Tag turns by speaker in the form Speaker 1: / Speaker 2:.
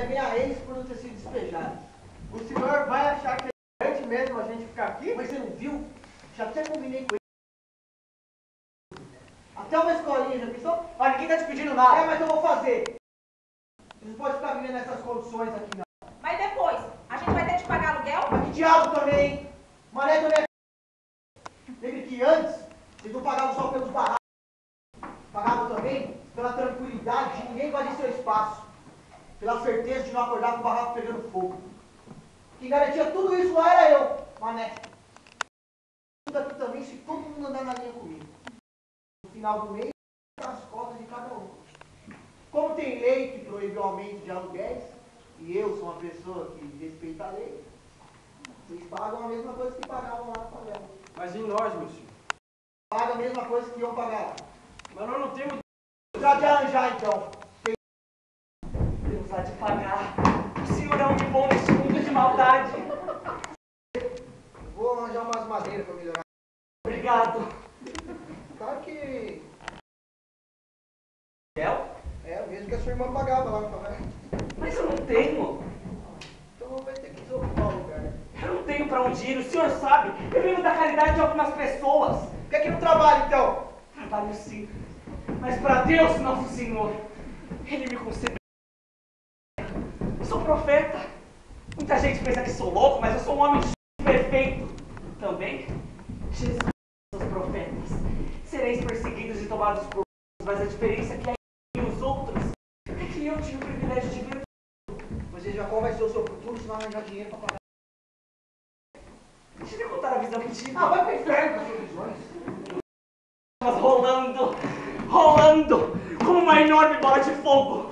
Speaker 1: Vem a ex por não ter sido despejado. O senhor vai achar que é importante mesmo a gente ficar aqui? Mas você não viu? Já até combinei com ele. Até uma escolinha, já pensou? Olha, ninguém tá te pedindo nada. É, mas eu vou fazer. Você não pode ficar vivendo nessas condições aqui, não.
Speaker 2: Mas depois, a gente vai ter que pagar aluguel?
Speaker 1: Mas que diabo também, hein? Mané também é... Lembre que antes, vocês não pagavam só pelos barracos. Pagavam também pela tranquilidade de ninguém invadir seu espaço. Pela certeza de não acordar com o barraco pegando fogo. Quem garantia tudo isso lá era eu, Mané. Tudo aqui também, se todo mundo andar na linha comigo. No final do mês, as cotas de cada um. Como tem lei que proíbe o aumento de aluguéis, e eu sou uma pessoa que respeita a lei, vocês pagam a mesma coisa que pagavam lá na favela.
Speaker 3: Mas em nós, meu senhor?
Speaker 1: Paga a mesma coisa que iam pagar lá.
Speaker 3: Mas nós não temos...
Speaker 1: Já de arranjar, então.
Speaker 4: Deus há de pagar. O senhor é um bom nesse mundo de maldade.
Speaker 1: Vou arranjar umas madeiras para melhorar.
Speaker 4: Obrigado.
Speaker 1: Claro que...
Speaker 4: É?
Speaker 1: Mesmo que a sua irmã pagava lá na favela.
Speaker 4: Mas eu não tenho.
Speaker 1: Então vai ter que desocupar o lugar, né?
Speaker 4: Eu não tenho pra onde ir, o senhor sabe. Eu vivo da caridade de algumas pessoas.
Speaker 1: Por que é que não trabalha, então?
Speaker 4: Trabalho sim. Mas pra Deus, nosso Senhor, Ele me concedeu. Eu sou profeta. Muita gente pensa que sou louco, mas eu sou um homem perfeito. Também, Jesus e seus profetas. Sereis perseguidos e tomados por muitos, mas a diferença é que aí os outros é que eu tive o privilégio de ver.
Speaker 1: Mas Jacó vai ser o seu futuro se não arranjar dinheiro para pagar.
Speaker 4: Deixa eu contar a visão que tive.
Speaker 1: Ah, vai pro inferno com as suas visões.
Speaker 4: Rolando, rolando, como uma enorme bola de fogo.